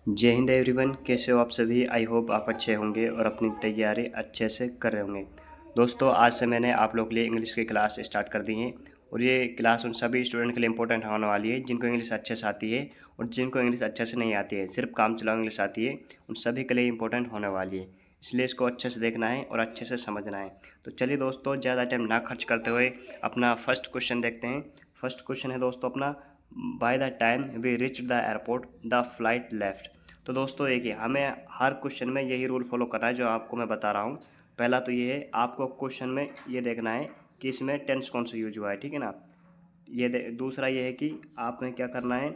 जय हिंद एवरीवन, कैसे हो आप सभी। आई होप आप अच्छे होंगे और अपनी तैयारी अच्छे से कर रहे होंगे। दोस्तों, आज से मैंने आप लोग के लिए इंग्लिश की क्लास स्टार्ट कर दी है और ये क्लास उन सभी स्टूडेंट के लिए इंपॉर्टेंट होने वाली है जिनको इंग्लिश अच्छे से आती है और जिनको इंग्लिश अच्छे से नहीं आती है, सिर्फ काम चलाओ इंग्लिश आती है, उन सभी के लिए इंपॉर्टेंट होने वाली है। इसलिए इसको अच्छे से देखना है और अच्छे से समझना है। तो चलिए दोस्तों, ज़्यादा टाइम ना खर्च करते हुए अपना फर्स्ट क्वेश्चन देखते हैं। फर्स्ट क्वेश्चन है दोस्तों अपना, by the time we reach the airport the flight left. तो दोस्तों देखिए, हमें हर क्वेश्चन में यही रूल फॉलो करना है जो आपको मैं बता रहा हूँ। पहला तो ये है, आपको क्वेश्चन में ये देखना है कि इसमें टेंस कौन सा यूज हुआ है, ठीक है ना। दूसरा ये है कि आपने क्या करना है,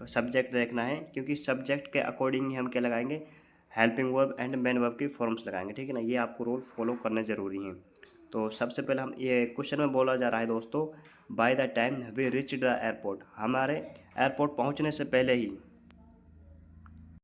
सब्जेक्ट देखना है, क्योंकि सब्जेक्ट के अकॉर्डिंग ही हम क्या लगाएंगे, helping verb and main verb की फॉर्म्स लगाएंगे, ठीक है ना। ये आपको रूल फॉलो करने ज़रूरी हैं। तो सबसे पहले हम ये क्वेश्चन में बोला जा रहा है दोस्तों, by the time we reach the airport, हमारे एयरपोर्ट पहुंचने से पहले ही,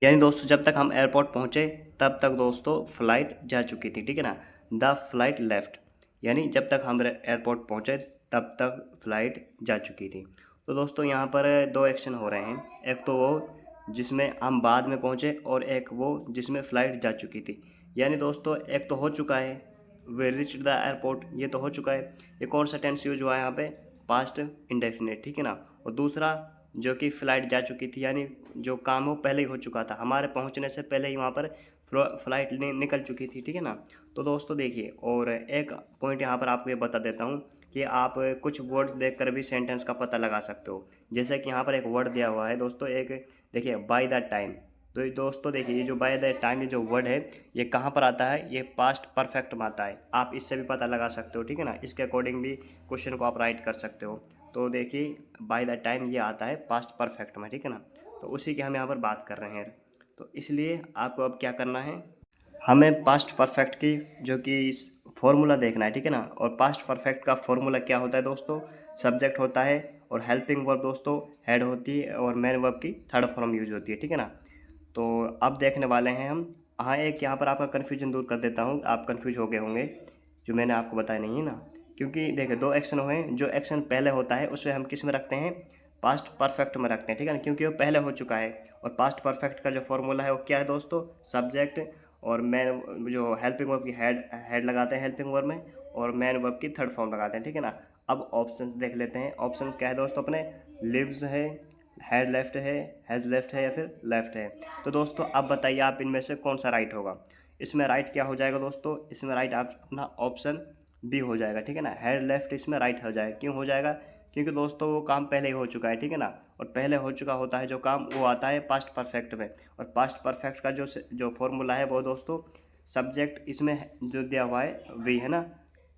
यानी दोस्तों जब तक हम एयरपोर्ट पहुंचे तब तक दोस्तों फ़्लाइट जा चुकी थी, ठीक है ना। द फ्लाइट लेफ्ट, यानी जब तक हम एयरपोर्ट पहुंचे तब तक फ़्लाइट जा चुकी थी। तो दोस्तों यहाँ पर दो एक्शन हो रहे हैं, एक तो वो जिसमें हम बाद में पहुंचे और एक वो जिसमें फ़्लाइट जा चुकी थी। यानी दोस्तों एक तो हो चुका है, वे रिच द एयरपोर्ट, ये तो हो चुका है। ये कौन सा टेंस यूज हुआ है यहाँ पे, पास्ट इंडेफिनिट, ठीक है ना। और दूसरा जो कि फ़्लाइट जा चुकी थी, यानी जो काम वो पहले ही हो चुका था, हमारे पहुंचने से पहले ही वहाँ पर फ़्लाइट निकल चुकी थी, ठीक है ना। तो दोस्तों देखिए, और एक पॉइंट यहाँ पर आपको ये बता देता हूँ कि आप कुछ वर्ड्स देखकर भी सेंटेंस का पता लगा सकते हो। जैसे कि यहाँ पर एक वर्ड दिया हुआ है दोस्तों, एक देखिए, बाय द टाइम। तो ये दोस्तों देखिए, ये जो बाय द टाइम ये जो वर्ड है, ये कहाँ पर आता है, ये पास्ट परफेक्ट में आता है। आप इससे भी पता लगा सकते हो, ठीक है ना। इसके अकॉर्डिंग भी क्वेश्चन को आप राइट कर सकते हो। तो देखिए, बाय द टाइम ये आता है पास्ट परफेक्ट में, ठीक है ना। तो उसी की हम यहाँ पर बात कर रहे हैं। तो इसलिए आपको अब क्या करना है, हमें पास्ट परफेक्ट की जो कि इस फॉर्मूला देखना है, ठीक है ना। और पास्ट परफेक्ट का फॉर्मूला क्या होता है दोस्तों, सब्जेक्ट होता है और हेल्पिंग वर्ब दोस्तों हेड होती है और मेन वर्ब की थर्ड फॉर्म यूज होती है, ठीक है ना। तो अब देखने वाले हैं हम। हाँ, एक यहाँ पर आपका कन्फ्यूजन दूर कर देता हूँ, आप कन्फ्यूज हो गए होंगे, जो मैंने आपको बताया नहीं है ना। क्योंकि देखिए, दो एक्शन हुए, जो एक्शन पहले होता है उसे हम किस में रखते हैं, पास्ट परफेक्ट में रखते हैं, ठीक है ना, क्योंकि वो पहले हो चुका है। और पास्ट परफेक्ट का जो फॉर्मूला है वो क्या है दोस्तों, सब्जेक्ट और मैन, जो हेल्पिंग वर्ब की हेड हेड लगाते हैं हेल्पिंग वर्ब में, और मैन वर्ब की थर्ड फॉर्म लगाते हैं, ठीक है ना। अब ऑप्शंस देख लेते हैं। ऑप्शंस क्या है दोस्तों अपने, लिव्स है, हैड लेफ्ट है, हैज़ लेफ्ट है, या फिर लेफ्ट है। तो दोस्तों अब बताइए आप इनमें से कौन सा राइट होगा। इसमें राइट क्या हो जाएगा दोस्तों, इसमें राइट आप अपना ऑप्शन बी हो जाएगा, ठीक है ना। हैड लेफ्ट इसमें राइट हो जाएगा। क्यों हो जाएगा, क्योंकि दोस्तों वो काम पहले ही हो चुका है, ठीक है ना। और पहले हो चुका होता है जो काम, वो आता है पास्ट परफेक्ट में। और पास्ट परफेक्ट का जो फॉर्मूला है वो दोस्तों, सब्जेक्ट इसमें जो दिया हुआ है वी है ना।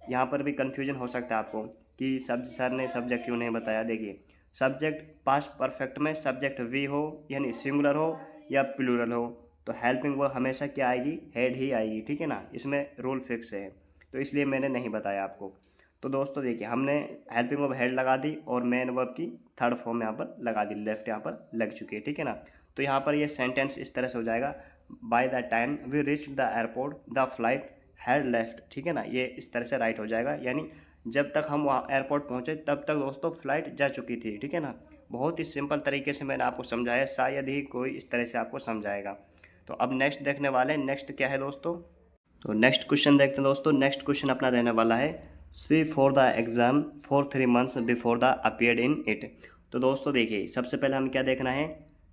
यहाँ पर भी कन्फ्यूजन हो सकता है आपको कि सब सर ने सब्जेक्ट क्यों नहीं बताया। देखिए, सब्जेक्ट पास्ट परफेक्ट में सब्जेक्ट वी हो, यानी सिंगुलर हो या प्लूरल हो, तो हेल्पिंग वर्ब हमेशा क्या आएगी, हेड ही आएगी, ठीक है ना। इसमें रूल फिक्स है, तो इसलिए मैंने नहीं बताया आपको। तो दोस्तों देखिए, हमने हेल्पिंग वर्ब हेड लगा दी और मेन वर्ब की थर्ड फॉर्म यहाँ पर लगा दी, लेफ्ट यहाँ पर लग चुकी है, ठीक है ना। तो यहाँ पर ये सेंटेंस इस तरह से हो जाएगा, by the time we reach the airport the flight had left, ठीक है ना। ये इस तरह से राइट हो जाएगा, यानी जब तक हम वहाँ एयरपोर्ट पहुँचे तब तक दोस्तों फ़्लाइट जा चुकी थी, ठीक है ना। बहुत ही सिंपल तरीके से मैंने आपको समझाया, शायद ही कोई इस तरह से आपको समझाएगा। तो अब नेक्स्ट देखने वाले हैं, नेक्स्ट क्या है दोस्तों। तो नेक्स्ट क्वेश्चन देखते हैं दोस्तों। नेक्स्ट क्वेश्चन अपना रहने वाला है, she for the exam for 3 months before the appeared in it. तो दोस्तों देखिए, सबसे पहले हम क्या देखना है,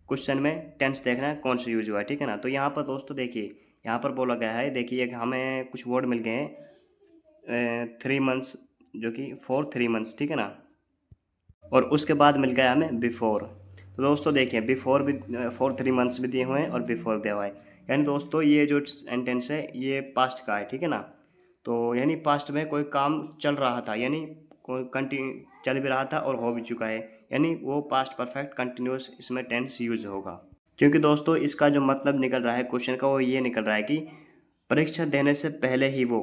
क्वेश्चन में टेंस देखना है कौन सा यूज हुआ है, ठीक है ना। तो यहाँ पर दोस्तों देखिए, यहाँ पर बोला गया है, देखिए हमें कुछ वर्ड मिल गए हैं, 3 months, जो कि फॉर 3 months, ठीक है ना। और उसके बाद मिल गया हमें बिफोर। तो दोस्तों देखिए, बिफोर भी, फॉर 3 months भी दिए हुए हैं और बिफोर दिया हुआ है। यानी दोस्तों ये जो सेंटेंस है ये पास्ट का है, ठीक है ना। तो यानी पास्ट में कोई काम चल रहा था, यानी कोई कंटिन्यू चल भी रहा था और हो भी चुका है, यानी वो पास्ट परफेक्ट कंटिन्यूस इसमें टेंस यूज होगा। क्योंकि दोस्तों इसका जो मतलब निकल रहा है क्वेश्चन का, वो ये निकल रहा है कि परीक्षा देने से पहले ही वो,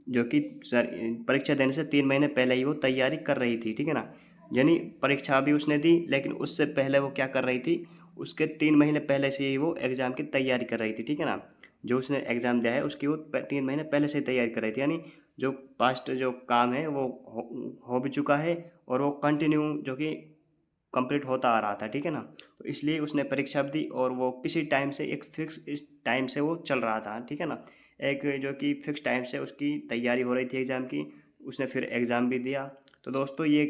जो कि सर परीक्षा देने से 3 महीने पहले ही वो तैयारी कर रही थी, ठीक है ना। यानी परीक्षा भी उसने दी, लेकिन उससे पहले वो क्या कर रही थी, उसके 3 महीने पहले से ही वो एग्ज़ाम की तैयारी कर रही थी, ठीक है ना। जो उसने एग्ज़ाम दिया है उसकी वो 3 महीने पहले से ही तैयारी कर रही थी, यानी जो पास्ट जो काम है वो हो भी चुका है और वो कंटिन्यू जो कि कंप्लीट होता आ रहा था, ठीक है ना। तो इसलिए उसने परीक्षा भी दी और वो किसी टाइम से एक फिक्स इस टाइम से वो चल रहा था, ठीक है ना। एक जो कि फिक्स टाइम से उसकी तैयारी हो रही थी एग्ज़ाम की, उसने फिर एग्ज़ाम भी दिया। तो दोस्तों ये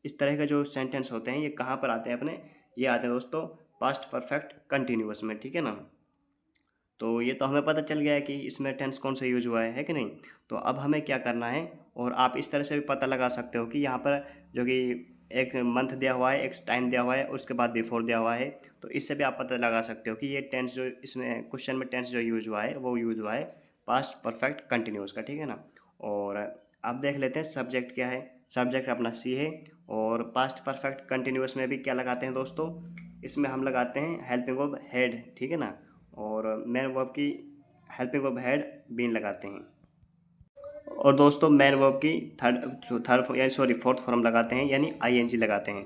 इस तरह के जो सेंटेंस होते हैं ये कहाँ पर आते हैं अपने, ये आते हैं दोस्तों पास्ट परफेक्ट कंटिन्यूअस में, ठीक है ना। तो ये तो हमें पता चल गया है कि इसमें टेंस कौन सा यूज हुआ है कि नहीं। तो अब हमें क्या करना है, और आप इस तरह से भी पता लगा सकते हो कि यहाँ पर जो कि एक मंथ दिया हुआ है, एक टाइम दिया हुआ है, उसके बाद बिफोर दिया हुआ है। तो इससे भी आप पता लगा सकते हो कि ये टेंस जो इसमें क्वेश्चन में टेंस जो यूज हुआ है वो यूज हुआ है पास्ट परफेक्ट कंटिन्यूस का, ठीक है ना। और अब देख लेते हैं सब्जेक्ट क्या है। सब्जेक्ट अपना सी है, और पास्ट परफेक्ट कंटिन्यूस में भी क्या लगाते हैं दोस्तों, इसमें हम लगाते हैं हेल्पिंग वर्ब हैड, ठीक है ना। और मेन वर्ब की हेल्पिंग वर्ब हैड बीन लगाते हैं। और दोस्तों मेन वर्ब की थर्ड यानी सॉरी फोर्थ फॉर्म लगाते हैं, यानी आईएनजी लगाते हैं।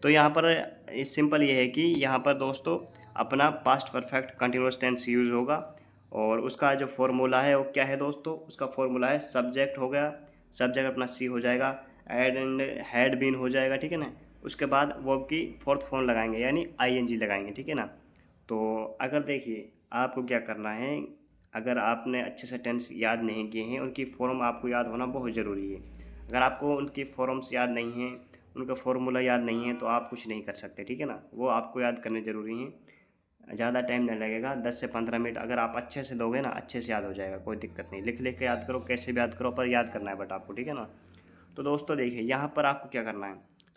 तो यहाँ पर सिंपल ये है कि यहाँ पर दोस्तों अपना past perfect continuous tense use होगा, और उसका जो फॉर्मूला है वो क्या है दोस्तों, उसका फॉर्मूला है सब्जेक्ट हो गया, सब्जेक्ट अपना सी हो जाएगा, एंड हैड बीन हो जाएगा, ठीक है ना। उसके बाद वर्ब की फोर्थ फॉर्म लगाएंगे यानी आईएनजी लगाएंगे, ठीक है ना। तो अगर देखिए आपको क्या करना है, अगर आपने अच्छे से टेंस याद नहीं किए हैं, उनकी फॉर्म आपको याद होना बहुत ज़रूरी है। अगर आपको उनकी फॉर्म्स याद नहीं हैं, उनका फॉर्मूला याद नहीं है, तो आप कुछ नहीं कर सकते, ठीक है ना। वो आपको याद करने ज़रूरी हैं। ज़्यादा टाइम नहीं लगेगा, 10 से 15 मिनट अगर आप अच्छे से दोगे ना, अच्छे से याद हो जाएगा, कोई दिक्कत नहीं। लिख लिख के याद करो, कैसे भी याद करो, पर याद करना है बट आपको, ठीक है ना। तो दोस्तों देखिए यहाँ पर आपको क्या करना है,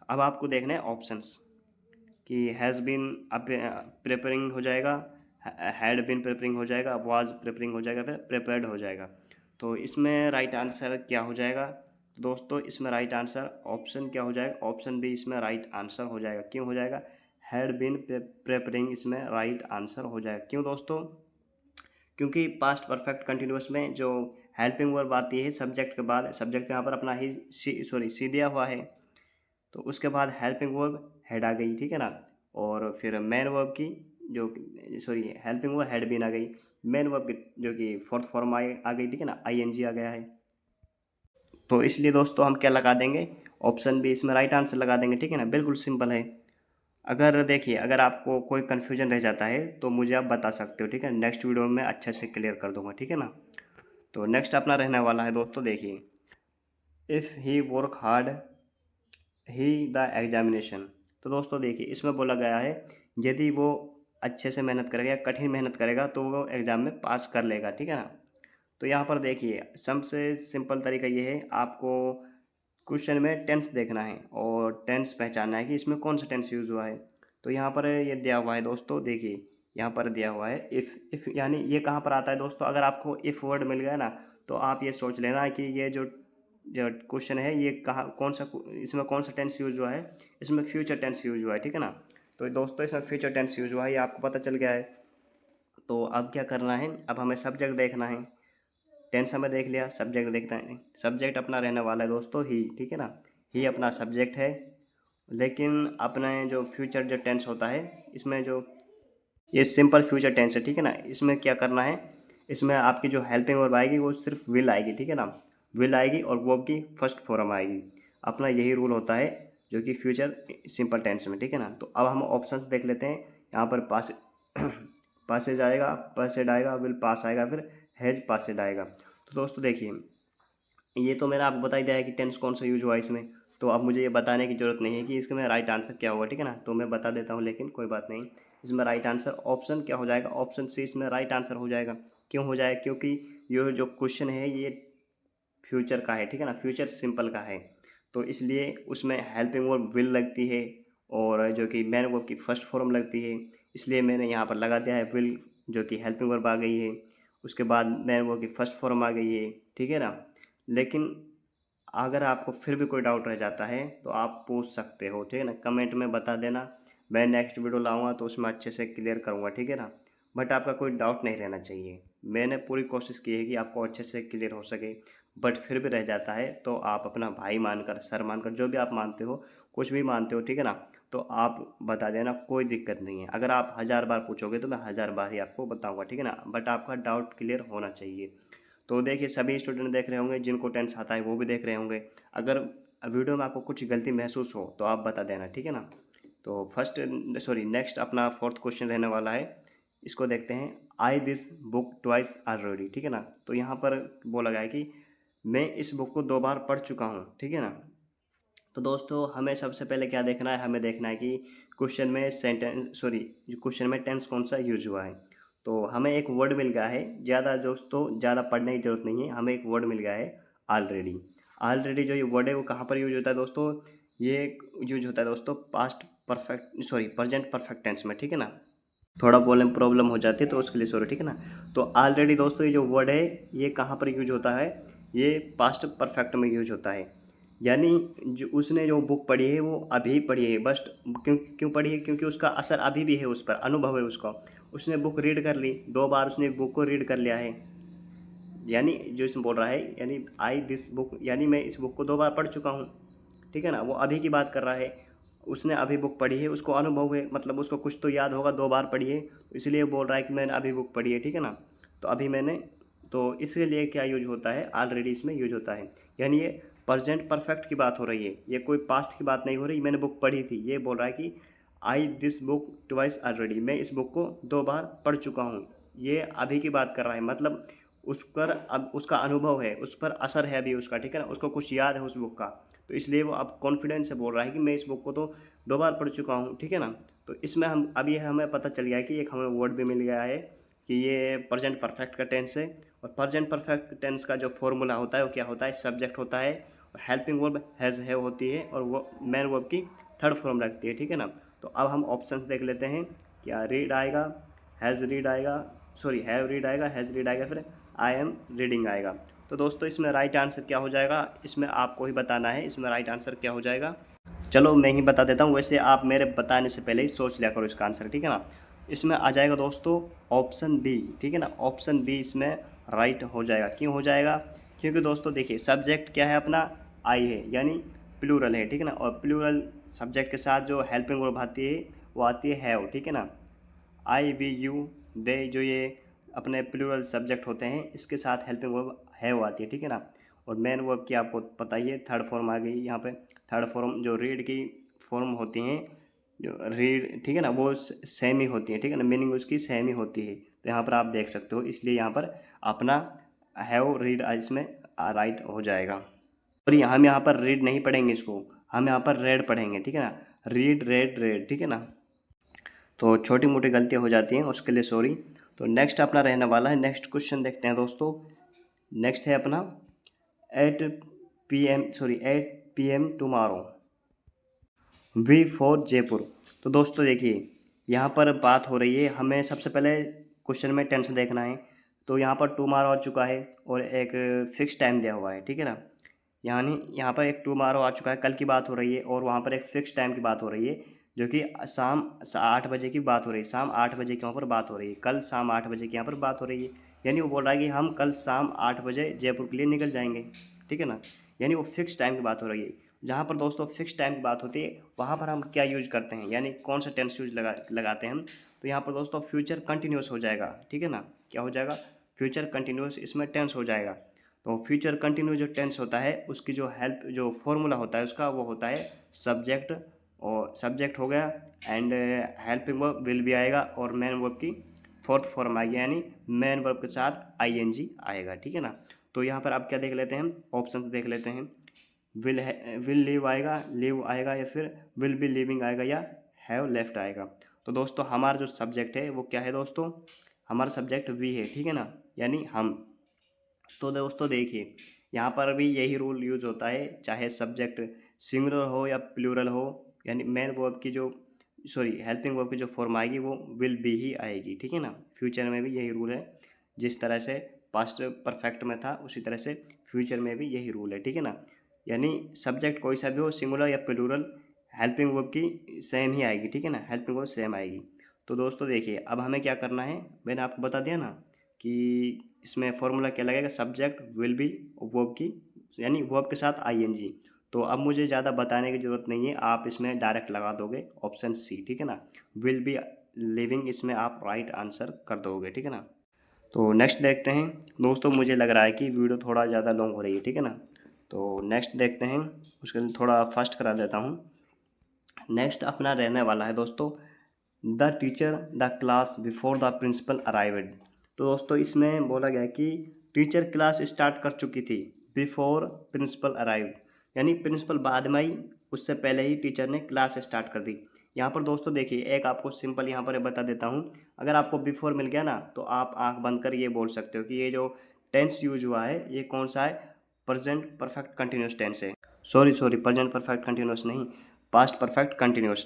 अब आपको देखना है ऑप्शंस कि हैज़ बीन प्रिपेयरिंग हो जाएगा, हैड बीन प्रिपेयरिंग हो जाएगा, वाज प्रिपेयरिंग हो जाएगा, फिर प्रिपेयर्ड हो जाएगा। तो इसमें राइट आंसर क्या हो जाएगा दोस्तों, इसमें राइट आंसर ऑप्शन क्या हो जाएगा, ऑप्शन बी इसमें राइट आंसर हो जाएगा। क्यों हो जाएगा, हैड बीन प्रिपेयरिंग इसमें राइट आंसर हो जाएगा। क्यों दोस्तों, क्योंकि पास्ट परफेक्ट कंटिन्यूअस में जो हेल्पिंग वर्ब आती है सब्जेक्ट के बाद, सब्जेक्ट यहाँ पर अपना ही सी दिया हुआ है, तो उसके बाद हेल्पिंग वर्ब हेड आ गई, ठीक है ना। और फिर मेन वर्ब की जो हेल्पिंग वर्ब हेड बीन आ गई, मेन वर्ब की जो कि फोर्थ फॉर्म आ गई, ठीक है ना, आईएनजी आ गया है। तो इसलिए दोस्तों हम क्या लगा देंगे, ऑप्शन बी इसमें राइट आंसर लगा देंगे, ठीक है ना, बिल्कुल सिंपल है। अगर देखिए अगर आपको कोई कन्फ्यूजन रह जाता है तो मुझे आप बता सकते हो, ठीक है, नेक्स्ट वीडियो में अच्छे से क्लियर कर दूंगा, ठीक है ना। तो नेक्स्ट अपना रहने वाला है दोस्तों, देखिए if he work hard he the examination. तो दोस्तों देखिए इसमें बोला गया है यदि वो अच्छे से मेहनत करेगा या कठिन मेहनत करेगा तो वो एग्ज़ाम में पास कर लेगा, ठीक है ना। तो यहाँ पर देखिए सबसे सिंपल तरीका ये है, आपको क्वेश्चन में टेंस देखना है और टेंस पहचानना है कि इसमें कौन सा टेंस यूज़ हुआ है। तो यहाँ पर ये दिया हुआ है दोस्तों, देखिए यहाँ पर दिया हुआ है इफ़ यानी ये कहाँ पर आता है दोस्तों, अगर आपको इफ़ वर्ड मिल गया ना, तो आप ये सोच लेना कि ये जो जो क्वेश्चन है ये कहाँ कौन सा, इसमें कौन सा टेंस यूज हुआ है, इसमें फ्यूचर टेंस यूज हुआ है, ठीक है ना। तो दोस्तों इसमें फ्यूचर टेंस यूज हुआ है, ये आपको पता चल गया है। तो अब क्या करना है, अब हमें सब्जेक्ट देखना है। टेंस हमें देख लिया, सब्जेक्ट देखना है। सब्जेक्ट अपना रहने वाला है दोस्तों ही, ठीक है ना, ही अपना सब्जेक्ट है। लेकिन अपने जो फ्यूचर जो टेंस होता है इसमें जो ये सिंपल फ्यूचर टेंस है, ठीक है ना, इसमें क्या करना है, इसमें आपकी जो हेल्पिंग वर्ब आएगी वो सिर्फ विल आएगी, ठीक है ना। विल आएगी और वर्ब की फर्स्ट फॉर्म आएगी। अपना यही रूल होता है जो कि फ्यूचर सिंपल टेंस में, ठीक है ना। तो अब हम ऑप्शंस देख लेते हैं। यहाँ पर पास पासेज आएगा, पासेड आएगा, विल पास आएगा, फिर हैज पासेड आएगा। तो दोस्तों देखिए ये तो मैंने आपको बता ही दिया है कि टेंस कौन सा यूज हुआ है इसमें। तो अब मुझे ये बताने की ज़रूरत नहीं है कि इसमें राइट आंसर क्या होगा, ठीक है ना। तो मैं बता देता हूँ, लेकिन कोई बात नहीं। इसमें राइट आंसर ऑप्शन क्या हो जाएगा, ऑप्शन सी इसमें राइट आंसर हो जाएगा। क्यों हो जाएगा, क्योंकि ये जो क्वेश्चन है ये फ्यूचर का है, ठीक है ना, फ्यूचर सिंपल का है। तो इसलिए उसमें हेल्पिंग वर्ब विल लगती है, और जो कि मेन वर्ब की फर्स्ट फॉर्म लगती है। इसलिए मैंने यहाँ पर लगा दिया है विल, जो कि हेल्पिंग वर्ब आ गई है, उसके बाद मेन वर्ब की फर्स्ट फॉर्म आ गई है, ठीक है ना। लेकिन अगर आपको फिर भी कोई डाउट रह जाता है तो आप पूछ सकते हो, ठीक है ना, कमेंट में बता देना। मैं नेक्स्ट वीडियो लाऊंगा तो उसमें अच्छे से क्लियर करूंगा, ठीक है ना। बट आपका कोई डाउट नहीं रहना चाहिए। मैंने पूरी कोशिश की है कि आपको अच्छे से क्लियर हो सके, बट फिर भी रह जाता है तो आप अपना भाई मानकर, सर मानकर, जो भी आप मानते हो, कुछ भी मानते हो, ठीक है ना, तो आप बता देना, कोई दिक्कत नहीं है। अगर आप 1000 बार पूछोगे तो मैं 1000 बार ही आपको बताऊंगा, ठीक है ना, बट आपका डाउट क्लियर होना चाहिए। तो देखिए सभी स्टूडेंट देख रहे होंगे, जिनको टेंस आता है वो भी देख रहे होंगे। अगर वीडियो में आपको कुछ गलती महसूस हो तो आप बता देना, ठीक है ना। तो नेक्स्ट अपना फोर्थ क्वेश्चन रहने वाला है। इसको देखते हैं। आई दिस बुक ट्वाइस ऑलरेडी, ठीक है ना। तो यहाँ पर बोला गया है कि मैं इस बुक को 2 बार पढ़ चुका हूँ, ठीक है ना। तो दोस्तों हमें सबसे पहले क्या देखना है, हमें देखना है कि क्वेश्चन में जो क्वेश्चन में टेंस कौन सा यूज हुआ है। तो हमें एक वर्ड मिल गया है, ज़्यादा दोस्तों ज़्यादा पढ़ने की ज़रूरत नहीं है, हमें एक वर्ड मिल गया है ऑलरेडी। ऑलरेडी जो ये वर्ड है वो कहाँ पर यूज होता है दोस्तों, ये यूज होता है दोस्तों प्रेजेंट परफेक्ट टेंस में, ठीक है ना। थोड़ा बोलने में प्रॉब्लम हो जाती है तो उसके लिए सॉरी, ठीक है ना। तो ऑलरेडी दोस्तों ये जो वर्ड है ये कहाँ पर यूज होता है, ये पास्ट परफेक्ट में यूज होता है। यानी जो उसने जो बुक पढ़ी है वो अभी पढ़ी है, बस क्यों क्यों पढ़ी है, क्योंकि उसका असर अभी भी है उस पर, अनुभव है उसका। उसने बुक रीड कर ली, 2 बार उसने बुक को रीड कर लिया है। यानी जो इसमें बोल रहा है, यानी आई दिस बुक, यानी मैं इस बुक को 2 बार पढ़ चुका हूँ, ठीक है ना। वो अभी की बात कर रहा है, उसने अभी बुक पढ़ी है, उसको अनुभव है, मतलब उसको कुछ तो याद होगा, 2 बार पढ़ी है, तो इसलिए बोल रहा है कि मैंने अभी बुक पढ़ी है, ठीक है ना। तो अभी मैंने, तो इसके लिए क्या यूज होता है, ऑलरेडी इसमें यूज होता है। यानी ये प्रेजेंट परफेक्ट की बात हो रही है, ये कोई पास्ट की बात नहीं हो रही, मैंने बुक पढ़ी थी। ये बोल रहा है कि आई दिस बुक ट्वाइस ऑलरेडी, मैं इस बुक को 2 बार पढ़ चुका हूँ। ये अभी की बात कर रहा है, मतलब उस पर अब उसका अनुभव है, उस पर असर है अभी उसका, ठीक है ना, उसको कुछ याद है उस बुक का। तो इसलिए वो अब कॉन्फिडेंस से बोल रहा है कि मैं इस बुक को तो 2 बार पढ़ चुका हूँ, ठीक है ना। तो इसमें हम अभी हमें पता चल गया है कि एक हमें वर्ड भी मिल गया है कि ये प्रेजेंट परफेक्ट का टेंस है। और प्रेजेंट परफेक्ट टेंस का जो फॉर्मूला होता है वो क्या होता है, सब्जेक्ट होता है, और हेल्पिंग वर्ब हैज़ है होती है, और वो मेन वर्ब की थर्ड फॉर्म लगती है, ठीक है ना। तो अब हम ऑप्शंस देख लेते हैं। क्या रीड आएगा, हैज़ रीड आएगा, हैव रीड आएगा, हैज़ रीड आएगा, फिर आई एम रीडिंग आएगा। तो दोस्तों इसमें राइट आंसर क्या हो जाएगा, इसमें आपको ही बताना है, इसमें राइट आंसर क्या हो जाएगा। चलो मैं ही बता देता हूँ, वैसे आप मेरे बताने से पहले ही सोच लिया करो इसका आंसर, ठीक है ना। इसमें आ जाएगा दोस्तों ऑप्शन बी, ठीक है ना। ऑप्शन बी इसमें राइट हो जाएगा। क्यों हो जाएगा, क्योंकि दोस्तों देखिए सब्जेक्ट क्या है अपना, आई है, यानी प्लूरल है, ठीक है ना। और प्लूरल सब्जेक्ट के साथ जो हेल्पिंग वर्ब आती है वो आती है हैव, ठीक है ना। आई वी यू दे, जो ये अपने प्लूरल सब्जेक्ट होते हैं, इसके साथ हेल्पिंग वर्ब हैव आती है, ठीक है ना। और मेन वर्ब की आपको पता ही है, थर्ड फॉर्म आ गई यहाँ पे। थर्ड फॉर्म जो रीड की फॉर्म होती हैं, जो रीड, ठीक है ना, वो सेम ही होती है, ठीक है ना, मीनिंग उसकी सेम ही होती है। तो यहाँ पर आप देख सकते हो, इसलिए यहाँ पर अपना हैव रीड इसमें राइट हो जाएगा। और हम यहाँ पर रीड नहीं पढ़ेंगे इसको, हम यहाँ पर रेड पढ़ेंगे, ठीक है ना। रीड रेड रेड, ठीक है ना। तो छोटी मोटी गलतियाँ हो जाती हैं, उसके लिए सॉरी। तो नेक्स्ट अपना रहने वाला है, नेक्स्ट क्वेश्चन देखते हैं दोस्तों। नेक्स्ट है अपना 8 PM tomorrow we for Jaipur. तो दोस्तों देखिए यहाँ पर बात हो रही है, हमें सबसे पहले क्वेश्चन में टेंस देखना है। तो यहाँ पर टुमारो आ चुका है और एक फिक्स टाइम दिया हुआ है, ठीक है ना। यानी यहाँ पर एक टुमारो आ चुका है, कल की बात हो रही है, और वहाँ पर एक फिक्स टाइम की बात हो रही है, जो कि शाम 8 बजे की बात हो रही है। शाम 8 बजे की वहाँ पर बात हो रही है, कल शाम 8 बजे की यहाँ पर बात हो रही है। यानी वो बोल रहा है कि हम कल शाम 8 बजे जयपुर के लिए निकल जाएंगे, ठीक है ना। यानी वो फिक्स टाइम की बात हो रही है। जहाँ पर दोस्तों फिक्स टाइम की बात होती है, वहाँ पर हम क्या यूज करते हैं, यानी कौन सा टेंस यूज लगाते हैं हम। तो यहाँ पर दोस्तों फ्यूचर कंटिन्यूस हो जाएगा, ठीक है ना। क्या हो जाएगा, फ्यूचर कंटिन्यूस इसमें टेंस हो जाएगा। तो फ्यूचर कंटिन्यूस जो टेंस होता है उसकी जो जो फॉर्मूला होता है उसका, वो होता है सब्जेक्ट, और सब्जेक्ट हो गया, एंड हेल्पिंग वर्ब विल भी आएगा, और मेन वर्ब की फोर्थ फॉर्म आएगी, यानी मेन वर्ब के साथ ING आएगा, ठीक है ना। तो यहाँ पर आप क्या देख लेते हैं, ऑप्शन देख लेते हैं। विल लीव आएगा, या फिर विल बी लिविंग आएगा, या हैव लेफ्ट आएगा। तो दोस्तों हमारा जो सब्जेक्ट है वो क्या है दोस्तों, हमारा सब्जेक्ट वी है, ठीक है ना, यानी हम। तो दोस्तों देखिए यहाँ पर भी यही रूल यूज होता है, चाहे सब्जेक्ट सिंगुलर हो या प्लूरल हो, यानी मेन वर्ब की जो हेल्पिंग वर्ब की जो फॉर्म आएगी वो विल बी ही आएगी, ठीक है ना। फ्यूचर में भी यही रूल है, जिस तरह से पास्ट परफेक्ट में था उसी तरह से फ्यूचर में भी यही रूल है, ठीक है ना। यानी सब्जेक्ट कोई सा भी हो, सिंगुलर या प्लूरल, हेल्पिंग वर्ब की सेम ही आएगी, ठीक है ना, हेल्पिंग वर्ब सेम आएगी। तो दोस्तों देखिए अब हमें क्या करना है, मैंने आपको बता दिया ना कि इसमें फॉर्मूला क्या लगेगा, सब्जेक्ट विल बी वर्ब की, यानी वर्ब के साथ ING। तो अब मुझे ज़्यादा बताने की ज़रूरत नहीं है, आप इसमें डायरेक्ट लगा दोगे ऑप्शन सी, ठीक है ना। विल बी लिविंग इसमें आप राइट आंसर कर दोगे, ठीक है ना। तो नेक्स्ट देखते हैं दोस्तों, मुझे लग रहा है कि वीडियो थोड़ा ज़्यादा लॉन्ग हो रही है, ठीक है ना। तो नेक्स्ट देखते हैं, उसके लिए थोड़ा फास्ट करा देता हूँ। नेक्स्ट अपना रहने वाला है दोस्तों the teacher the class before the principal arrived. तो दोस्तों इसमें बोला गया कि टीचर क्लास स्टार्ट कर चुकी थी बिफोर प्रिंसिपल अराइव्ड, यानी प्रिंसिपल बाद में आई, उससे पहले ही टीचर ने क्लास स्टार्ट कर दी। यहाँ पर दोस्तों देखिए एक आपको सिंपल यहाँ पर बता देता हूँ, अगर आपको बिफोर मिल गया ना तो आप आंख बंद कर ये बोल सकते हो कि ये जो टेंस यूज हुआ है ये कौन सा है, प्रेजेंट परफेक्ट कंटिन्यूस टेंस है। सॉरी प्रेजेंट परफेक्ट कंटिन्यूस नहीं, पास्ट परफेक्ट कंटिन्यूस।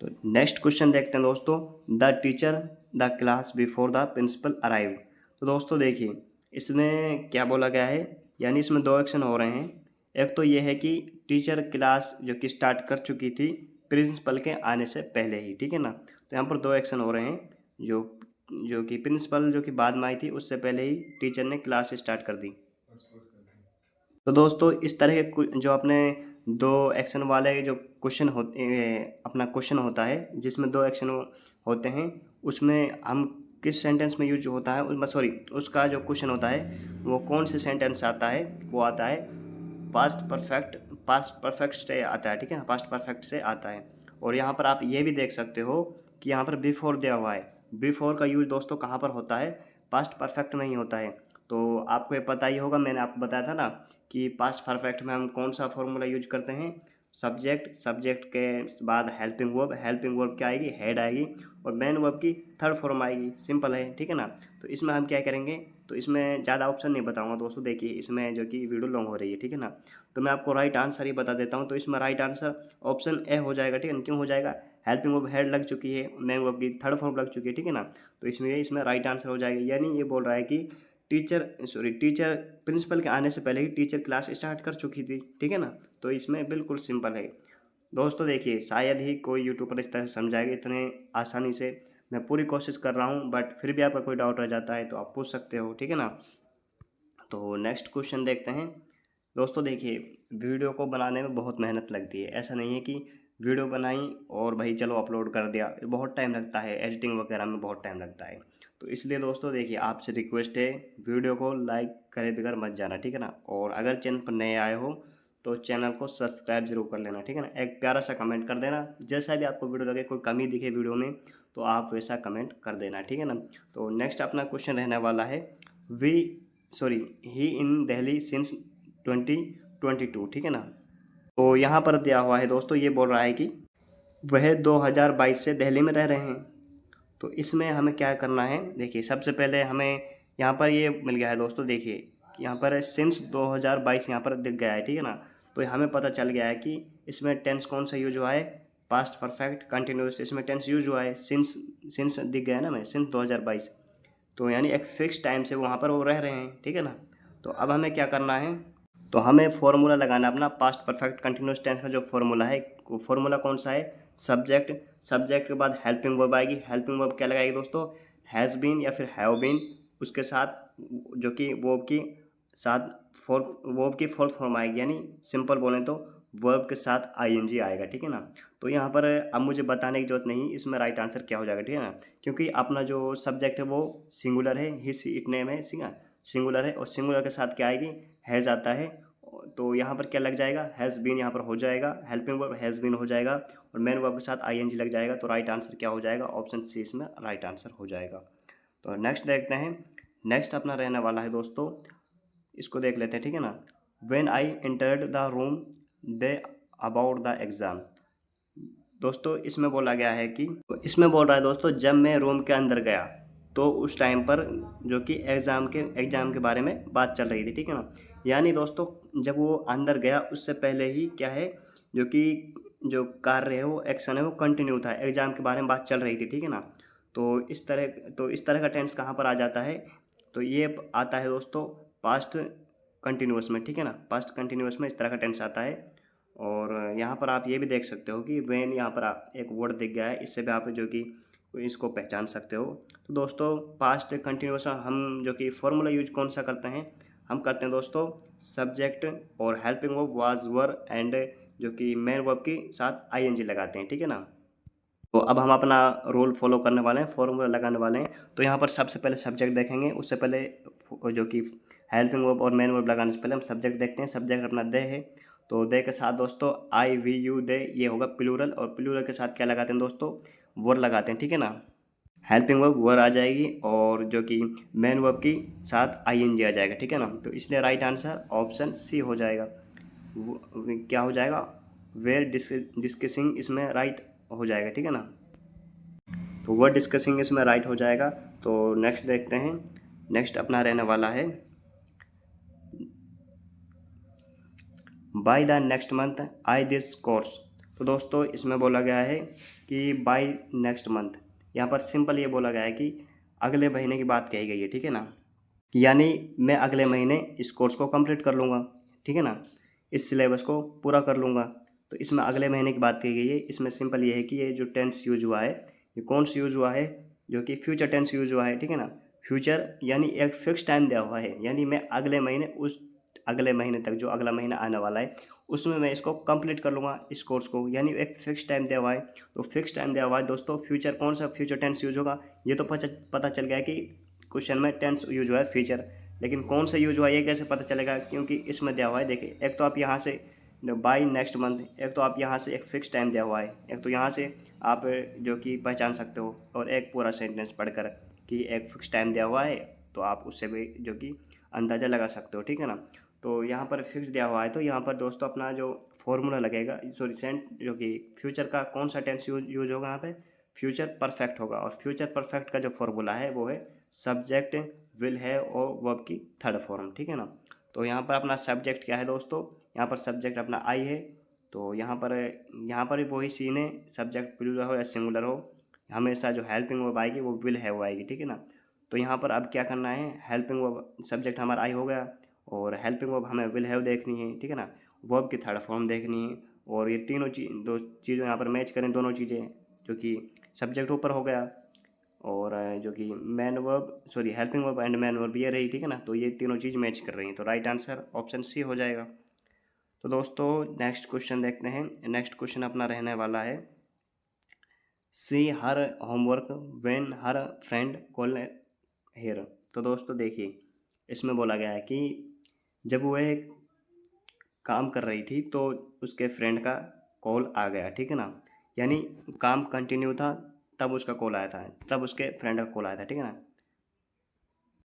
तो नेक्स्ट क्वेश्चन देखते हैं दोस्तों the teacher the class before the principal arrive. तो दोस्तों देखिए इसमें क्या बोला गया है, यानी इसमें दो एक्शन हो रहे हैं। एक तो ये है कि टीचर क्लास जो कि स्टार्ट कर चुकी थी प्रिंसिपल के आने से पहले ही, ठीक है ना। तो यहाँ पर दो एक्शन हो रहे हैं, जो जो कि प्रिंसिपल जो कि बाद में आई थी उससे पहले ही टीचर ने क्लास स्टार्ट कर दी। तो दोस्तों इस तरह के जो अपने दो एक्शन वाले जो क्वेश्चन होते अपना क्वेश्चन होता है जिसमें दो एक्शन होते हैं, उसमें हम किस सेंटेंस में यूज होता है उसमें सॉरी उसका जो क्वेश्चन होता है वो कौन से सेंटेंस आता है, वो आता है पास्ट परफेक्ट से आता है, ठीक है, पास्ट परफेक्ट से आता है। और यहाँ पर आप ये भी देख सकते हो कि यहाँ पर बिफोर दिया हुआ है, बिफोर का यूज दोस्तों कहाँ पर होता है, पास्ट परफेक्ट में ही होता है। तो आपको ये पता ही होगा, मैंने आपको बताया था ना कि पास्ट परफेक्ट में हम कौन सा फॉर्मूला यूज करते हैं, सब्जेक्ट के बाद हेल्पिंग वर्ब क्या आएगी, हेड आएगी, और मेन वर्ब की थर्ड फॉर्म आएगी, सिंपल है, ठीक है ना। तो इसमें हम क्या करेंगे, तो इसमें ज़्यादा ऑप्शन नहीं बताऊंगा दोस्तों, देखिए इसमें जो कि वीडियो लॉन्ग हो रही है, ठीक है ना। तो मैं आपको राइट आंसर ही बता देता हूँ, तो इसमें राइट आंसर ऑप्शन ए हो जाएगा, ठीक है ना। क्यों हो जाएगा, हेल्पिंग वर्ब हेड लग चुकी है, मेन वर्ब की थर्ड फॉर्म लग चुकी है, ठीक है ना। तो इसमें राइट आंसर हो जाएगा, यानी ये बोल रहा है कि टीचर प्रिंसिपल के आने से पहले ही टीचर क्लास स्टार्ट कर चुकी थी, ठीक है ना। तो इसमें बिल्कुल सिंपल है दोस्तों। देखिए शायद ही कोई यूट्यूबर इस तरह से समझाएगा इतने आसानी से, मैं पूरी कोशिश कर रहा हूँ, बट फिर भी आपका कोई डाउट रह जाता है तो आप पूछ सकते हो, ठीक है ना। तो नेक्स्ट क्वेश्चन देखते हैं दोस्तों। देखिए वीडियो को बनाने में बहुत मेहनत लगती है, ऐसा नहीं है कि वीडियो बनाई और भाई चलो अपलोड कर दिया, बहुत टाइम लगता है, एडिटिंग वगैरह में बहुत टाइम लगता है। तो इसलिए दोस्तों देखिए आपसे रिक्वेस्ट है, वीडियो को लाइक करे बगैर मत जाना, ठीक है ना। और अगर चैनल पर नए आए हो तो चैनल को सब्सक्राइब जरूर कर लेना, ठीक है ना। एक प्यारा सा कमेंट कर देना, जैसा भी आपको वीडियो लगे, कोई कमी दिखे वीडियो में तो आप वैसा कमेंट कर देना, ठीक है ना। तो नेक्स्ट अपना क्वेश्चन रहने वाला है we he in Delhi since 2022, ठीक है ना। तो यहाँ पर दिया हुआ है दोस्तों, ये बोल रहा है कि वह 2022 से दिल्ली में रह रहे हैं। तो इसमें हमें क्या करना है, देखिए सबसे पहले हमें यहाँ पर ये मिल गया है दोस्तों, देखिए कि यहाँ पर सिंस 2022 यहाँ पर दिख गया है, ठीक है ना। तो हमें पता चल गया है कि इसमें टेंस कौन सा यूज हुआ है, पास्ट परफेक्ट कंटिन्यूस, इसमें टेंस यूज हुआ है, सिंस दिख गया है ना, मैं सिंस 2022। तो यानी एक फिक्स टाइम से वहाँ पर वो रह रहे हैं, ठीक है ना। तो अब हमें क्या करना है, तो हमें फॉर्मूला लगाना अपना पास्ट परफेक्ट कंटिन्यूस टेंस का जो फॉर्मूला है, वो फॉर्मूला कौन सा है, सब्जेक्ट के बाद हेल्पिंग वर्ब आएगी, हेल्पिंग वर्ब क्या लगाएगी दोस्तों, हैज़ बीन या फिर हैव बीन, उसके साथ जो कि वर्ब की साथ वर्ब की फोर्थ फॉर्म आएगी, यानी सिंपल बोलें तो वर्ब के साथ आईएनजी आएगा, ठीक है ना। तो यहाँ पर अब मुझे बताने की जरूरत नहीं इसमें राइट आंसर क्या हो जाएगा, ठीक है ना, क्योंकि अपना जो सब्जेक्ट है वो सिंगुलर है, हिज इट नेम है, सिंगुलर है, और सिंगुलर के साथ क्या आएगी, हैज़ आता है। तो यहाँ पर क्या लग जाएगा, हैज़ बीन यहाँ पर हो जाएगा, हेल्पिंग वर्ब हैज़ बीन हो जाएगा, और मेन वर्ब के साथ आईएनजी लग जाएगा। तो राइट आंसर क्या हो जाएगा, ऑप्शन सी इसमें राइट आंसर हो जाएगा। तो नेक्स्ट देखते हैं, नेक्स्ट अपना रहने वाला है दोस्तों, इसको देख लेते हैं, ठीक है ना। When I entered the room they about the exam. दोस्तों इसमें बोला गया है कि, तो इसमें बोल रहा है दोस्तों जब मैं रूम के अंदर गया तो उस टाइम पर जो कि एग्ज़ाम के बारे में बात चल रही थी, ठीक है ना। यानी दोस्तों जब वो अंदर गया उससे पहले ही क्या है, जो कि जो कार्य है वो एक्शन है वो कंटिन्यू था, एग्ज़ाम के बारे में बात चल रही थी, ठीक है ना। तो इस तरह का टेंस कहाँ पर आ जाता है, तो ये आता है दोस्तों पास्ट कंटिन्यूस में, ठीक है ना। पास्ट कंटिन्यूस में इस तरह का टेंस आता है। और यहाँ पर आप ये भी देख सकते हो कि व्हेन यहाँ पर एक वर्ड दिख गया है, इससे भी आप जो कि इसको पहचान सकते हो। तो दोस्तों पास्ट कंटिन्यूस हम जो कि फॉर्मूला यूज कौन सा करते हैं, हम करते हैं दोस्तों सब्जेक्ट और helping verb was were and जो कि मेन वर्ब के साथ आईएनजी लगाते हैं, ठीक है ना। तो अब हम अपना रूल फॉलो करने वाले हैं, फॉर्मूला लगाने वाले हैं। तो यहाँ पर सबसे पहले सब्जेक्ट देखेंगे, उससे पहले जो कि हेल्पिंग वर्ब और मेन वर्ब लगाने से पहले हम सब्जेक्ट देखते हैं। सब्जेक्ट अपना दे है, तो दे के साथ दोस्तों आई वी यू दे ये होगा प्लूरल, और प्लूरल के साथ क्या लगाते हैं दोस्तों, वर लगाते हैं, ठीक है ना। हेल्पिंग वर्ब वर आ जाएगी, और जो कि मेन वर्ब की साथ आई एन जी आ जाएगा, ठीक है ना। तो इसलिए राइट आंसर ऑप्शन सी हो जाएगा। क्या हो जाएगा, वेयर डिस्कसिंग इसमें राइट हो जाएगा, ठीक है ना। तो वर्ड डिस्कसिंग इसमें राइट हो जाएगा। तो नेक्स्ट देखते हैं, नेक्स्ट अपना रहने वाला है by the next month I this course. तो दोस्तों इसमें बोला गया है कि बाय नेक्स्ट मंथ, यहाँ पर सिंपल ये बोला गया है कि अगले महीने की बात कही गई है, ठीक है ना। यानी मैं अगले महीने इस कोर्स को कंप्लीट कर लूँगा, ठीक है ना, इस सिलेबस को पूरा कर लूँगा। तो इसमें अगले महीने की बात कही गई है। इसमें सिंपल ये है कि ये जो टेंस यूज हुआ है ये कौन सा यूज हुआ है, जो कि फ्यूचर टेंस यूज हुआ है, ठीक है ना। फ्यूचर यानी एक फिक्स टाइम दिया हुआ है, यानी मैं अगले महीने उस अगले महीने तक जो अगला महीना आने वाला है उसमें मैं इसको कंप्लीट कर लूँगा इस कोर्स को, यानी एक फिक्स टाइम दिया हुआ है। तो फिक्स टाइम दिया हुआ है दोस्तों, फ्यूचर कौन सा फ्यूचर टेंस यूज होगा, ये तो पता चल गया कि क्वेश्चन में टेंस यूज हुआ है फ्यूचर, लेकिन कौन सा यूज हुआ है ये कैसे पता चलेगा, क्योंकि इसमें दिया हुआ है। देखिए एक तो आप यहाँ से बाई नेक्स्ट मंथ, एक तो आप यहाँ से एक फ़िक्स टाइम दिया हुआ है, एक तो यहाँ से आप जो कि पहचान सकते हो, और एक पूरा सेंटेंस पढ़कर कि एक फ़िक्स टाइम दिया हुआ है तो आप उससे भी जो कि अंदाज़ा लगा सकते हो, ठीक है ना। तो यहाँ पर फिक्स दिया हुआ है, तो यहाँ पर दोस्तों अपना जो फॉर्मूला लगेगा, सॉरी जो कि फ्यूचर का कौन सा टेंस यूज होगा यहाँ पे, फ्यूचर परफेक्ट होगा। और फ्यूचर परफेक्ट का जो फॉर्मूला है वो है सब्जेक्ट विल है और वर्ब की थर्ड फॉर्म, ठीक है ना। तो यहाँ पर अपना सब्जेक्ट क्या है दोस्तों, यहाँ पर सब्जेक्ट अपना आई है। तो यहाँ पर भी वही सीन है, सब्जेक्ट प्लूरल हो या सिंगुलर हो, हमेशा जो हेल्पिंग वर्ब आएगी वो विल है वो आएगी, ठीक है ना। तो यहाँ पर अब क्या करना है, हेल्पिंग वर्ब सब्जेक्ट हमारा आई हो गया, और हेल्पिंग वर्ब हमें विल हैव देखनी है, ठीक है ना, वर्ब की थर्ड फॉर्म देखनी है। और ये तीनों दो चीज़ें यहाँ पर मैच करें, दोनों चीज़ें, जो कि सब्जेक्ट ऊपर हो गया, और जो कि man verb sorry helping verb and man verb ये रही, ठीक है ना। तो ये तीनों चीज़ मैच कर रही हैं, तो राइट आंसर ऑप्शन सी हो जाएगा। तो दोस्तों नेक्स्ट क्वेश्चन देखते हैं। नेक्स्ट क्वेश्चन अपना रहने वाला है she her homework when her friend call her. तो दोस्तों देखिए इसमें बोला गया है कि जब वह काम कर रही थी तो उसके फ्रेंड का कॉल आ गया, ठीक है ना। यानी काम कंटिन्यू था तब उसका कॉल आया था, तब उसके फ्रेंड का कॉल आया था, ठीक है ना।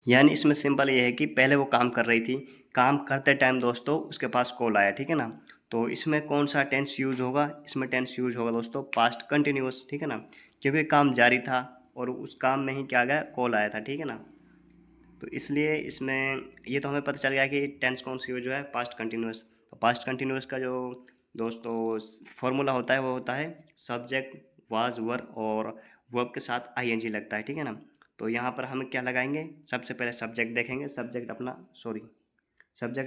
यानी इसमें सिंपल ये है कि पहले वो काम कर रही थी, काम करते टाइम दोस्तों उसके पास कॉल आया, ठीक है ना। तो इसमें कौन सा टेंस यूज होगा, इसमें टेंस यूज होगा दोस्तों पास्ट कंटिन्यूअस, ठीक है ना, क्योंकि काम जारी था और उस काम में ही क्या गया, कॉल आया था, ठीक है ना। तो इसलिए इसमें ये तो हमें पता चल गया कि टेंस कौन सी यूज है, पास्ट कंटिन्यूअस। तो पास्ट कंटिन्यूअस का जो दोस्तों फॉर्मूला होता है वो होता है सब्जेक्ट वाज वर और वर्ब के साथ आईएनजी लगता है, ठीक है ना। तो यहाँ पर हम क्या लगाएंगे, सबसे पहले सब्जेक्ट देखेंगे, सब्जेक्ट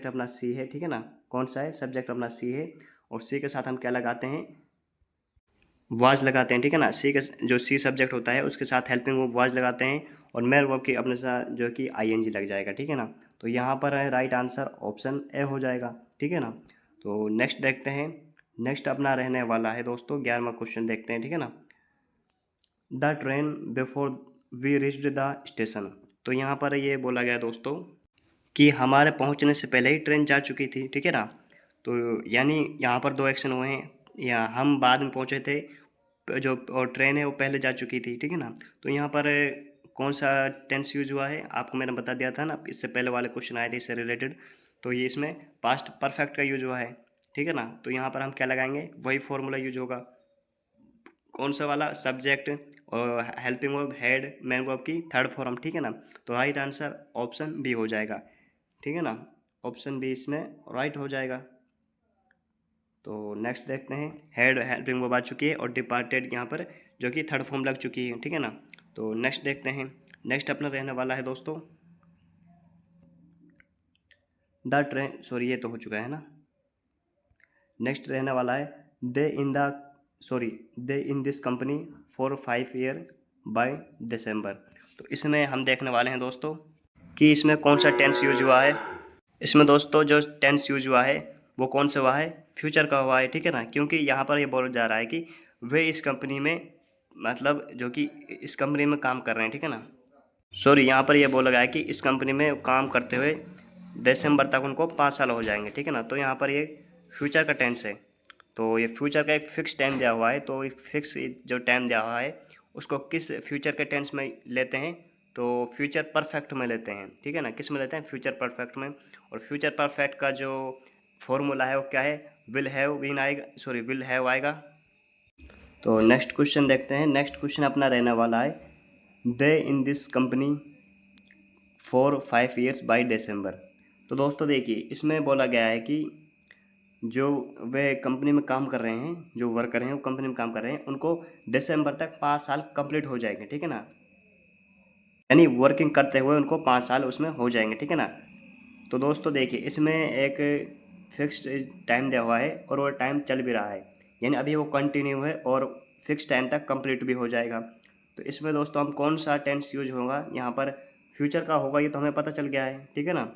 अपना सी है, ठीक है ना। कौन सा है, सब्जेक्ट अपना सी है, और सी के साथ हम क्या लगाते हैं, वाज लगाते हैं, ठीक है ना। सी के जो सी सब्जेक्ट होता है उसके साथ हेल्पिंग वर्ब वाज लगाते हैं, और मेन वर्ब की अपने साथ जो कि आईएनजी लग जाएगा, ठीक है ना। तो यहाँ पर है राइट आंसर ऑप्शन ए हो जाएगा, ठीक है ना। तो नेक्स्ट देखते हैं, नेक्स्ट अपना रहने वाला है दोस्तों 11वां क्वेश्चन देखते हैं, ठीक है ना। The train before we reached the station. तो यहाँ पर ये बोला गया दोस्तों कि हमारे पहुँचने से पहले ही ट्रेन जा चुकी थी, ठीक है ना। तो यानी यहाँ पर दो एक्शन हुए हैं, या हम बाद में पहुँचे थे, जो और ट्रेन है वो पहले जा चुकी थी, ठीक है ना। तो यहाँ पर कौन सा टेंस यूज हुआ है, आपको मैंने बता दिया था ना, इससे पहले वाले क्वेश्चन आए थे इससे रिलेटेड। तो ये इसमें पास्ट परफेक्ट का यूज हुआ है, ठीक है ना। तो यहाँ पर हम क्या लगाएंगे, वही फॉर्मूला यूज होगा, कौन सा वाला, सब्जेक्ट और helping verb head main verb की थर्ड फॉर्म, ठीक है ना। तो राइट आंसर ऑप्शन बी हो जाएगा, ठीक है ना। ऑप्शन बी इसमें राइट हो जाएगा। तो नेक्स्ट देखते हैं, हेड हेल्पिंग वर्ब आ चुकी है और डिपार्टेड यहाँ पर जो कि थर्ड फॉर्म लग चुकी है, ठीक है ना। तो नेक्स्ट देखते हैं, नेक्स्ट अपना रहने वाला है दोस्तों द ट्रेन, सॉरी ये तो हो चुका है ना। नेक्स्ट रहने वाला है they in this company for 5 year by December. तो इसमें हम देखने वाले हैं दोस्तों कि इसमें कौन सा टेंस यूज हुआ है। इसमें दोस्तों जो टेंस यूज हुआ है वो कौन सा हुआ है, फ्यूचर का हुआ है, ठीक है ना। क्योंकि यहाँ पर ये बोला जा रहा है कि वे इस कंपनी में, मतलब जो कि इस कंपनी में काम कर रहे हैं, ठीक है ना। सॉरी यहाँ पर ये बोला गया है कि इस कंपनी में काम करते हुए दिसंबर तक उनको 5 साल हो जाएंगे, ठीक है ना। तो यहाँ पर ये फ्यूचर का टेंस है, तो ये फ्यूचर का एक फ़िक्स टाइम दिया हुआ है, तो एक फ़िक्स जो टाइम दिया हुआ है उसको किस फ्यूचर के टेंस में लेते हैं, तो फ्यूचर परफेक्ट में लेते हैं, ठीक है ना। किस में लेते हैं? फ्यूचर परफेक्ट में। और फ्यूचर परफेक्ट का जो फॉर्मूला है वो क्या है? विल हैव बीन आएगा, सॉरी विल हैव आएगा। तो नेक्स्ट क्वेश्चन देखते हैं। नेक्स्ट क्वेश्चन अपना रहने वाला है, they in this company for 5 years by December. तो दोस्तों देखिए, इसमें बोला गया है कि जो वे कंपनी में काम कर रहे हैं, जो वर्कर हैं वो कंपनी में काम कर रहे हैं, उनको दिसंबर तक 5 साल कंप्लीट हो जाएंगे, ठीक है ना। यानी वर्किंग करते हुए उनको 5 साल उसमें हो जाएंगे, ठीक है ना। तो दोस्तों देखिए, इसमें एक फिक्स्ड टाइम दिया हुआ है और वो टाइम चल भी रहा है, यानी अभी वो कंटिन्यू है और फिक्स टाइम तक कंप्लीट भी हो जाएगा। तो इसमें दोस्तों हम कौन सा टेंस यूज होगा यहाँ पर? फ्यूचर का होगा, ये तो हमें पता चल गया है, ठीक है ना।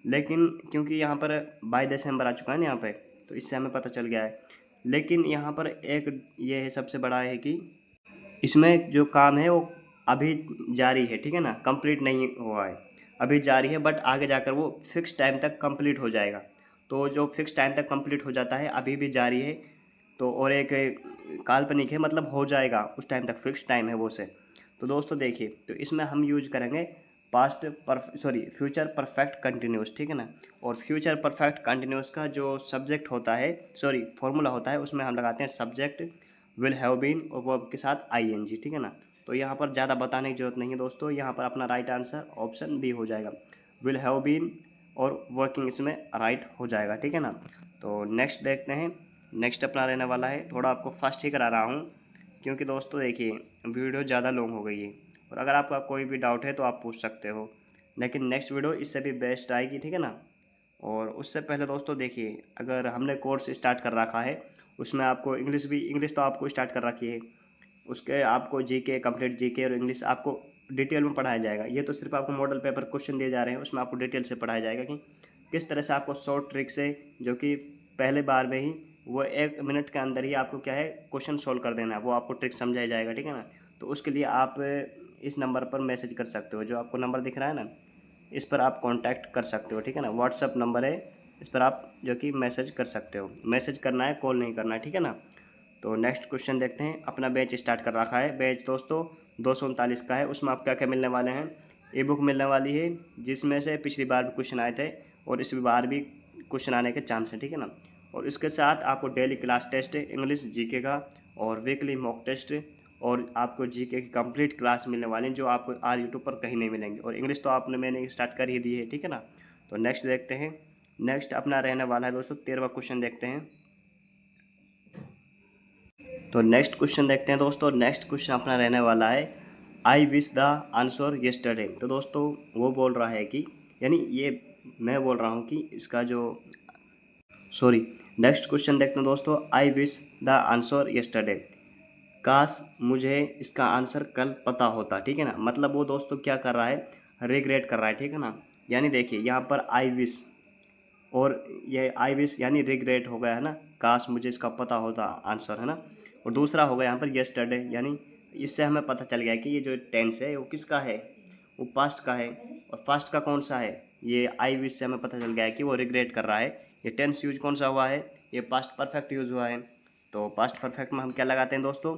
लेकिन क्योंकि यहाँ पर बाई दिसंबर आ चुका है ना यहाँ पे, तो इससे हमें पता चल गया है। लेकिन यहाँ पर एक ये है सबसे बड़ा है कि इसमें जो काम है वो अभी जारी है, ठीक है ना, कंप्लीट नहीं हुआ है, अभी जारी है, बट आगे जाकर वो फिक्स टाइम तक कंप्लीट हो जाएगा। तो जो फिक्स टाइम तक कंप्लीट हो जाता है, अभी भी जारी है, तो और एक काल्पनिक है, मतलब हो जाएगा उस टाइम तक, फिक्स टाइम है वो से। तो दोस्तों देखिए, तो इसमें हम यूज करेंगे past sorry future perfect continuous, ठीक है ना। और फ्यूचर परफेक्ट कंटिन्यूस का जो सब्जेक्ट होता है, सॉरी फॉर्मूला होता है, उसमें हम लगाते हैं सब्जेक्ट विल हैव बीन और वर्ब के साथ आईएनजी, ठीक है ना। तो यहाँ पर ज़्यादा बताने की जरूरत नहीं है दोस्तों, यहाँ पर अपना राइट आंसर ऑप्शन बी हो जाएगा, विल हैव बीन और वर्किंग इसमें राइट हो जाएगा, ठीक है ना। तो नेक्स्ट देखते हैं। नेक्स्ट अपना रहने वाला है, थोड़ा आपको फास्ट ही करा रहा हूँ क्योंकि दोस्तों देखिए वीडियो ज़्यादा लॉन्ग हो गई है, और अगर आपका कोई भी डाउट है तो आप पूछ सकते हो, लेकिन नेक्स्ट वीडियो इससे भी बेस्ट आएगी, ठीक है ना। और उससे पहले दोस्तों देखिए, अगर हमने कोर्स स्टार्ट कर रखा है, उसमें आपको इंग्लिश तो आपको स्टार्ट कर रखी है, उसके आपको जीके कंप्लीट, जीके और इंग्लिश आपको डिटेल में पढ़ाया जाएगा। ये तो सिर्फ आपको मॉडल पेपर क्वेश्चन दिए जा रहे हैं, उसमें आपको डिटेल से पढ़ाया जाएगा कि किस तरह से आपको शॉर्ट ट्रिक से, जो कि पहले बार में ही वो 1 मिनट के अंदर ही आपको क्या है क्वेश्चन सोल्व कर देना है, वो आपको ट्रिक समझाया जाएगा, ठीक है ना। तो उसके लिए आप इस नंबर पर मैसेज कर सकते हो, जो आपको नंबर दिख रहा है ना, इस पर आप कांटेक्ट कर सकते हो, ठीक है ना। व्हाट्सअप नंबर है, इस पर आप जो कि मैसेज कर सकते हो, मैसेज करना है, कॉल नहीं करना है, ठीक है ना। तो नेक्स्ट क्वेश्चन देखते हैं। अपना बैच स्टार्ट कर रखा है, बैच दोस्तों 239 का है। उसमें आप क्या क्या मिलने वाले हैं? ई बुक मिलने वाली है, जिसमें से पिछली बार भी क्वेश्चन आए थे और इस बार भी क्वेश्चन आने के चांस हैं, ठीक है ना। और इसके साथ आपको daily class test English GK का और वीकली मॉक टेस्ट, और आपको जीके की कंप्लीट क्लास मिलने वाली है, जो आपको आर यूट्यूब पर कहीं नहीं मिलेंगे। और इंग्लिश तो आपने मैंने स्टार्ट कर ही दी है, ठीक है ना। तो नेक्स्ट देखते हैं। नेक्स्ट अपना रहने वाला है दोस्तों 13वां क्वेश्चन देखते हैं। तो नेक्स्ट क्वेश्चन देखते हैं दोस्तों। नेक्स्ट क्वेश्चन अपना रहने वाला है, I wish the answer yesterday. तो दोस्तों वो बोल रहा है कि, यानी ये मैं बोल रहा हूँ कि इसका जो, सॉरी, नेक्स्ट क्वेश्चन देखते हैं दोस्तों, I wish the answer yesterday. काश मुझे इसका आंसर कल पता होता, ठीक है ना। मतलब वो दोस्तों क्या कर रहा है? रिग्रेट कर रहा है, ठीक है ना। यानी देखिए यहाँ पर आई विश, और ये आई विश यानी रिग्रेट हो गया है ना, काश मुझे इसका पता होता आंसर, है ना। और दूसरा होगा यहाँ पर येस्टरडे, यानी इससे हमें पता चल गया कि ये जो टेंस है वो किसका है? वो पास्ट का है। और पास्ट का कौन सा है? ये आई विश से हमें पता चल गया है कि वो रिग्रेट कर रहा है। ये टेंस यूज कौन सा हुआ है? ये पास्ट परफेक्ट यूज हुआ है। तो पास्ट परफेक्ट में हम क्या लगाते हैं दोस्तों?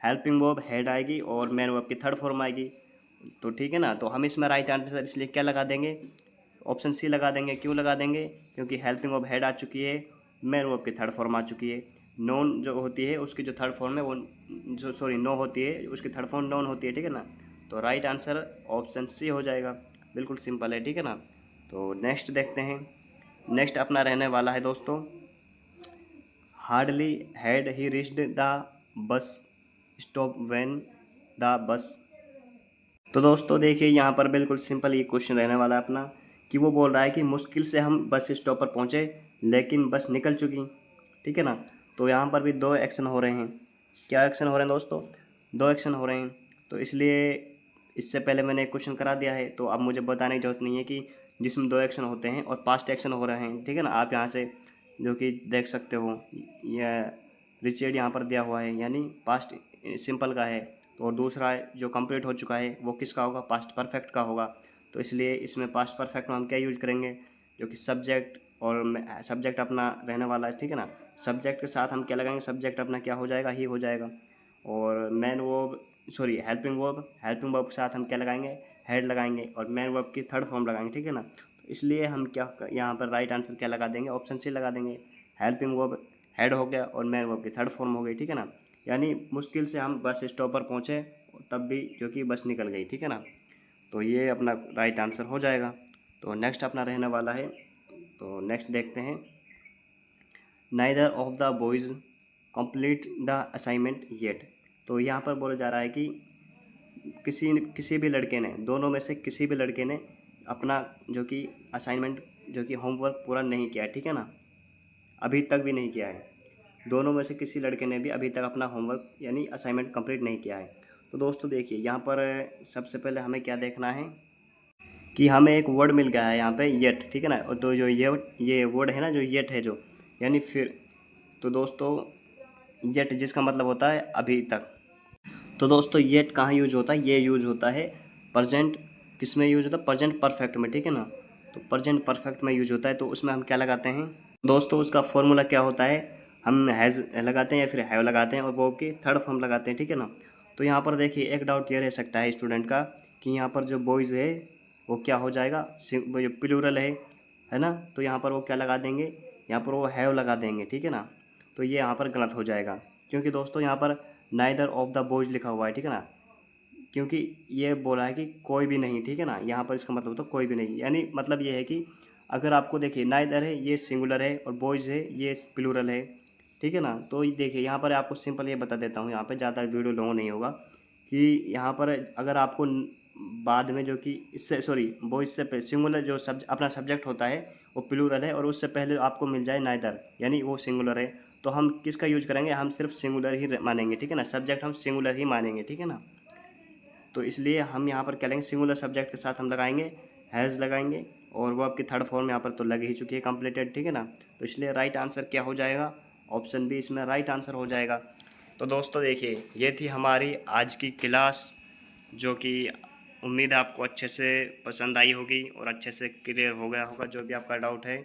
हेल्पिंग वर्ब हेड आएगी और मेन वर्ब की थर्ड फॉर्म आएगी। तो ठीक है ना, तो हम इसमें राइट आंसर इसलिए क्या लगा देंगे? ऑप्शन सी लगा देंगे। क्यों लगा देंगे? क्योंकि हेल्पिंग वर्ब हेड आ चुकी है, मेन वर्ब की थर्ड फॉर्म आ चुकी है। नोन जो होती है उसकी जो थर्ड फॉर्म है वो, जो सॉरी नो होती है उसकी थर्ड फॉर्म नोन होती है, ठीक है ना। तो राइट आंसर ऑप्शन सी हो जाएगा, बिल्कुल सिंपल है, ठीक है ना। तो नेक्स्ट देखते हैं। नेक्स्ट अपना रहने वाला है दोस्तों, hardly had he reached the bus stop when the bus. तो दोस्तों देखिए यहाँ पर बिल्कुल सिंपल ये क्वेश्चन रहने वाला है अपना, कि वो बोल रहा है कि मुश्किल से हम बस स्टॉप पर पहुँचे लेकिन बस निकल चुकी, ठीक है ना। तो यहाँ पर भी दो एक्शन हो रहे हैं। क्या एक्शन हो रहे हैं दोस्तों? दो एक्शन हो रहे हैं। तो इसलिए इससे पहले मैंने एक क्वेश्चन करा दिया है, तो अब मुझे बताने की जरूरत नहीं है कि जिसमें दो एक्शन होते हैं और पास्ट एक्शन हो रहे हैं, ठीक है ना। आप यहाँ से जो कि देख सकते हो, यह रिचेड यहाँ पर दिया हुआ है, यानी पास्ट सिंपल का है। तो और दूसरा जो कंप्लीट हो चुका है वो किसका होगा? पास्ट परफेक्ट का होगा। तो इसलिए इसमें पास्ट परफेक्ट में हम क्या यूज करेंगे? जो कि सब्जेक्ट और सब्जेक्ट अपना रहने वाला है, ठीक है ना। सब्जेक्ट के साथ हम क्या लगाएंगे, सब्जेक्ट अपना क्या हो जाएगा, ही हो जाएगा। और main verb sorry helping verb के साथ हम क्या लगाएंगे, हेड लगाएंगे, और मेन वर्ब की थर्ड फॉर्म लगाएंगे, ठीक है ना। तो इसलिए हम क्या यहाँ पर राइट आंसर क्या लगा देंगे, ऑप्शन सी लगा देंगे। हेल्पिंग वर्ब हेड हो गया और मेन वर्ब की थर्ड फॉर्म हो गई, ठीक है ना। यानी मुश्किल से हम बस स्टॉप पर पहुँचे तब भी जो कि बस निकल गई, ठीक है ना। तो ये अपना राइट आंसर हो जाएगा। तो नेक्स्ट अपना रहने वाला है, तो नेक्स्ट देखते हैं। Neither of the boys complete the assignment yet. तो यहाँ पर बोला जा रहा है कि किसी भी लड़के ने, दोनों में से किसी भी लड़के ने अपना जो कि असाइनमेंट जो कि होमवर्क पूरा नहीं किया है, ठीक है ना, अभी तक भी नहीं किया है। दोनों में से किसी लड़के ने भी अभी तक अपना होमवर्क यानी असाइनमेंट कंप्लीट नहीं किया है। तो दोस्तों देखिए यहाँ पर सबसे पहले हमें क्या देखना है कि हमें एक वर्ड मिल गया है यहाँ पे येट, ठीक है ना। और तो जो ये वर्ड है ना, जो येट है जो, यानी फिर, तो दोस्तों येट जिसका मतलब होता है अभी तक। तो दोस्तों येट कहाँ यूज होता है, ये यूज होता है प्रजेंट, किस में यूज होता है, प्रजेंट परफेक्ट में, ठीक है ना। तो प्रजेंट परफेक्ट में यूज होता है, तो उसमें हम क्या लगाते हैं दोस्तों, उसका फॉर्मूला क्या होता है, हम हैज़ लगाते हैं या फिर हैव लगाते हैं और वो की थर्ड फॉर्म लगाते हैं, ठीक है ना। तो यहाँ पर देखिए एक डाउट ये रह सकता है स्टूडेंट का कि यहाँ पर जो बॉयज़ है वो क्या हो जाएगा, वो जो प्लूरल है ना, तो यहाँ पर वो क्या लगा देंगे, यहाँ पर वो हैव लगा देंगे, ठीक है ना। तो ये यहाँ पर गलत हो जाएगा, क्योंकि दोस्तों यहाँ पर नाइदर ऑफ द बॉयज़ लिखा हुआ है, ठीक है ना। क्योंकि ये बोला है कि कोई भी नहीं, ठीक है ना, यहाँ पर इसका मतलब तो कोई भी नहीं, यानी मतलब ये है कि अगर आपको देखिए नाइदर है ये सिंगुलर है और बॉयज़ है ये प्लूरल है, ठीक है ना। तो देखिए यहाँ पर आपको सिंपल ये बता देता हूँ, यहाँ पर ज़्यादा वीडियो लॉन्ग नहीं होगा कि यहाँ पर अगर आपको बाद में जो कि इससे सॉरी बॉयज़ से सिंगुलर जो अपना सब्जेक्ट होता है वो प्लूरल है और उससे पहले आपको मिल जाए नाइदर यानी वो सिंगुलर है, तो हम किसका यूज करेंगे, हम सिर्फ सिंगुलर ही मानेंगे, ठीक है ना, सब्जेक्ट हम सिंगुलर ही मानेंगे, ठीक है ना। तो इसलिए हम यहाँ पर क्या लेंगे, सिंगुलर सब्जेक्ट के साथ हम लगाएंगे हैज़ लगाएंगे, और वो आपकी थर्ड फॉर्म यहाँ पर तो लग ही चुकी है कंप्लीटेड, ठीक है ना। तो इसलिए राइट आंसर क्या हो जाएगा, ऑप्शन बी इसमें राइट आंसर हो जाएगा। तो दोस्तों देखिए ये थी हमारी आज की क्लास, जो कि उम्मीद है आपको अच्छे से पसंद आई होगी और अच्छे से क्लियर हो गया होगा जो भी आपका डाउट है।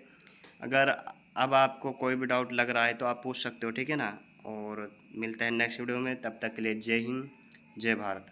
अगर अब आपको कोई भी डाउट लग रहा है तो आप पूछ सकते हो, ठीक है ना। और मिलते हैं नेक्स्ट वीडियो में, तब तक के लिए जय हिंद जय भारत।